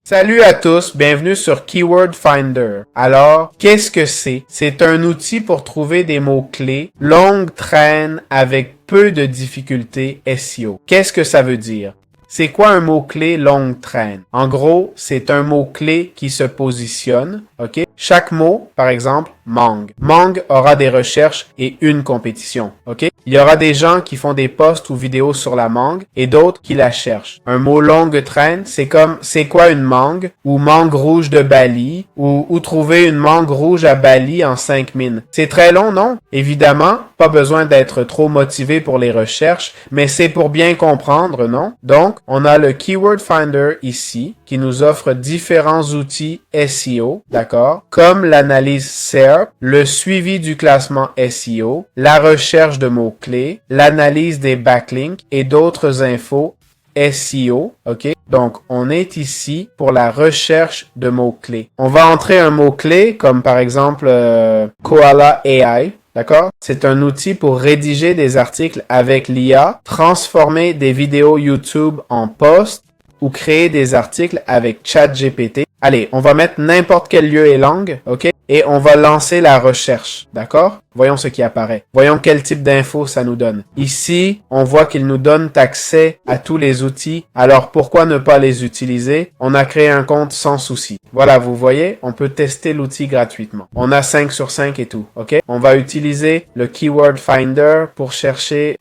Salut à tous, bienvenue sur Keyword Finder. Alors, qu'est-ce que c'est? C'est un outil pour trouver des mots-clés longue traîne avec peu de difficultés SEO. Qu'est-ce que ça veut dire? C'est quoi un mot-clé longue traîne? En gros, c'est un mot-clé qui se positionne, ok? Chaque mot, par exemple, Mang. Mang aura des recherches et une compétition, ok? Il y aura des gens qui font des posts ou vidéos sur la mangue et d'autres qui la cherchent. Un mot longue traîne, c'est comme c'est quoi une mangue ou mangue rouge de Bali ou trouver une mangue rouge à Bali en 5 mines. C'est très long, non? Évidemment, pas besoin d'être trop motivé pour les recherches, mais c'est pour bien comprendre, non? Donc, on a le Keyword Finder ici qui nous offre différents outils SEO, d'accord? Comme l'analyse SERP, le suivi du classement SEO, la recherche de mots-clés, l'analyse des backlinks et d'autres infos SEO, ok? Donc, on est ici pour la recherche de mots-clés. On va entrer un mot-clé comme par exemple Koala AI. D'accord? C'est un outil pour rédiger des articles avec l'IA, transformer des vidéos YouTube en posts ou créer des articles avec ChatGPT. Allez, on va mettre n'importe quel lieu et langue, ok? Et on va lancer la recherche, d'accord? Voyons ce qui apparaît. Voyons quel type d'infos ça nous donne. Ici, on voit qu'il nous donne accès à tous les outils. Alors, pourquoi ne pas les utiliser? On a créé un compte sans souci. Voilà, vous voyez, on peut tester l'outil gratuitement. On a 5 sur 5 et tout, ok? On va utiliser le Keyword Finder pour chercher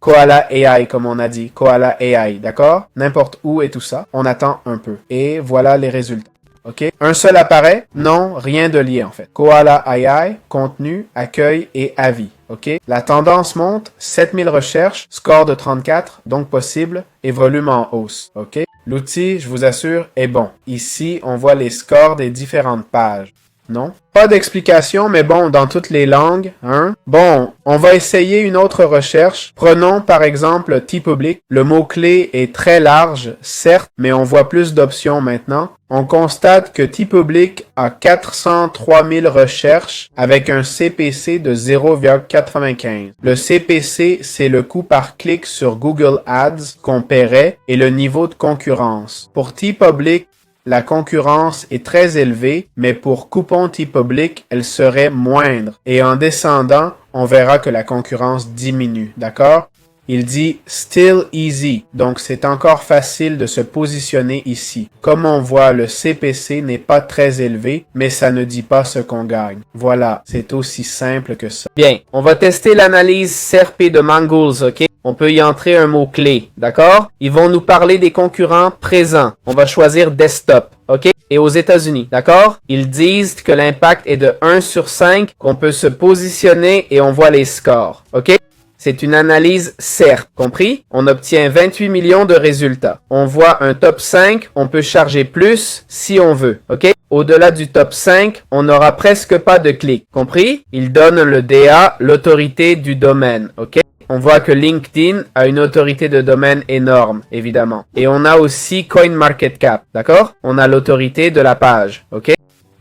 Koala AI, comme on a dit. Koala AI, d'accord? N'importe où et tout ça. On attend un peu. Et voilà les résultats. OK? Un seul apparaît? Non, rien de lié en fait. Koala AI, contenu, accueil et avis. OK? La tendance monte, 7000 recherches, score de 34, donc possible, et volume en hausse. OK? L'outil, je vous assure, est bon. Ici, on voit les scores des différentes pages. Non? Pas d'explication, mais bon, dans toutes les langues, hein? Bon, on va essayer une autre recherche. Prenons par exemple TeePublic. Le mot-clé est très large, certes, mais on voit plus d'options maintenant. On constate que TeePublic a 403 000 recherches avec un CPC de 0,95. Le CPC, c'est le coût par clic sur Google Ads qu'on paierait et le niveau de concurrence. Pour TeePublic, la concurrence est très élevée, mais pour Coupon TeePublic, elle serait moindre. Et en descendant, on verra que la concurrence diminue, d'accord? Il dit « Still easy », donc c'est encore facile de se positionner ici. Comme on voit, le CPC n'est pas très élevé, mais ça ne dit pas ce qu'on gagne. Voilà, c'est aussi simple que ça. Bien, on va tester l'analyse SERP de Mangools, ok? On peut y entrer un mot-clé, d'accord? Ils vont nous parler des concurrents présents. On va choisir Desktop, ok? Et aux États-Unis, d'accord? Ils disent que l'impact est de 1 sur 5, qu'on peut se positionner et on voit les scores, ok? C'est une analyse SERP, compris? On obtient 28 millions de résultats. On voit un top 5, on peut charger plus si on veut, ok? Au-delà du top 5, on n'aura presque pas de clics, compris? Il donne le DA, l'autorité du domaine, ok? On voit que LinkedIn a une autorité de domaine énorme, évidemment. Et on a aussi CoinMarketCap, d'accord? On a l'autorité de la page, ok?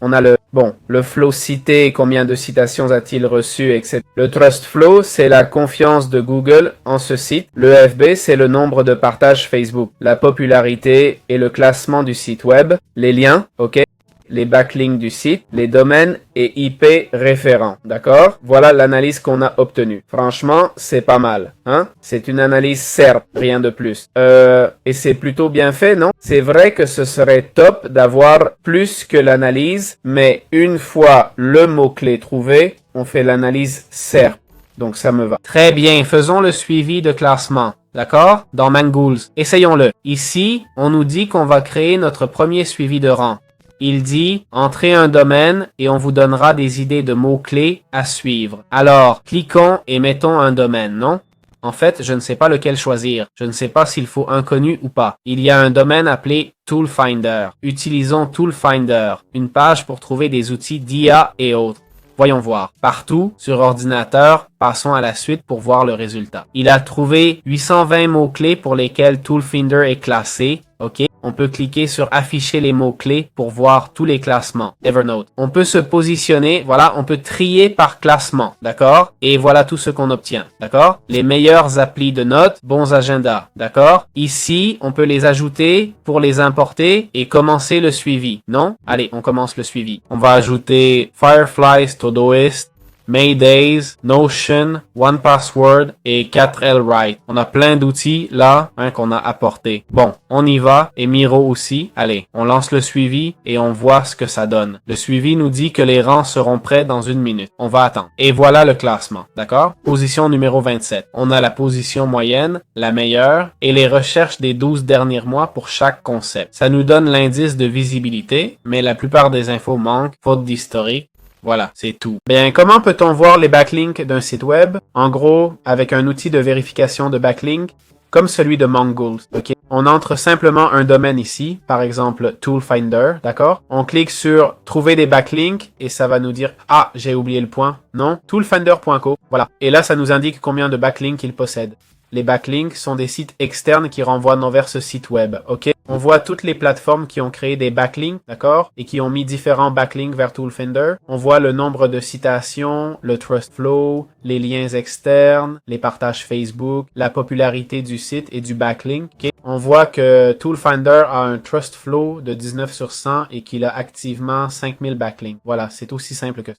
On a le flow cité, combien de citations a-t-il reçu, etc. Le trust flow, c'est la confiance de Google en ce site. Le FB, c'est le nombre de partages Facebook. La popularité et le classement du site web. Les liens, ok? Les backlinks du site, les domaines et IP référents, d'accord? Voilà l'analyse qu'on a obtenue. Franchement, c'est pas mal, hein? C'est une analyse SERP, rien de plus. Et c'est plutôt bien fait, non? C'est vrai que ce serait top d'avoir plus que l'analyse, mais une fois le mot-clé trouvé, on fait l'analyse SERP. Donc ça me va. Très bien, faisons le suivi de classement. D'accord? Dans Mangools. Essayons-le. Ici, on nous dit qu'on va créer notre premier suivi de rang. Il dit « Entrez un domaine et on vous donnera des idées de mots-clés à suivre. » Alors, cliquons et mettons un domaine, non? En fait, je ne sais pas lequel choisir. Je ne sais pas s'il faut inconnu ou pas. Il y a un domaine appelé Toolfinder. Utilisons Toolfinder, une page pour trouver des outils d'IA et autres. Voyons voir. Partout, sur ordinateur, passons à la suite pour voir le résultat. Il a trouvé 820 mots-clés pour lesquels Toolfinder est classé, ok? on peut cliquer sur afficher les mots-clés pour voir tous les classements. Evernote. On peut se positionner, voilà, on peut trier par classement, d'accord? Et voilà tout ce qu'on obtient, d'accord? Les meilleures applis de notes, bons agendas, d'accord? Ici, on peut les ajouter pour les importer et commencer le suivi, non? Allez, on commence le suivi. On va ajouter Fireflies, Todoist, Maydays, Notion, 1Password et 4Lwrite. On a plein d'outils là qu'on a apportés. Bon, on y va et Miro aussi. Allez, on lance le suivi et on voit ce que ça donne. Le suivi nous dit que les rangs seront prêts dans 1 minute. On va attendre. Et voilà le classement, d'accord? Position numéro 27. On a la position moyenne, la meilleure et les recherches des 12 derniers mois pour chaque concept. Ça nous donne l'indice de visibilité, mais la plupart des infos manquent, faute d'historique. Voilà, c'est tout. Bien, comment peut-on voir les backlinks d'un site web? En gros, avec un outil de vérification de backlink, comme celui de Mongoose, ok? On entre simplement un domaine ici, par exemple Toolfinder, d'accord? On clique sur trouver des backlinks et ça va nous dire ah, j'ai oublié le point. Non, toolfinder.co, voilà. Et là, ça nous indique combien de backlinks il possède. Les backlinks sont des sites externes qui renvoient vers ce site web, ok? On voit toutes les plateformes qui ont créé des backlinks, d'accord? Et qui ont mis différents backlinks vers Toolfinder. On voit le nombre de citations, le trust flow, les liens externes, les partages Facebook, la popularité du site et du backlink, ok? On voit que Toolfinder a un trust flow de 19 sur 100 et qu'il a activement 5000 backlinks. Voilà, c'est aussi simple que ça.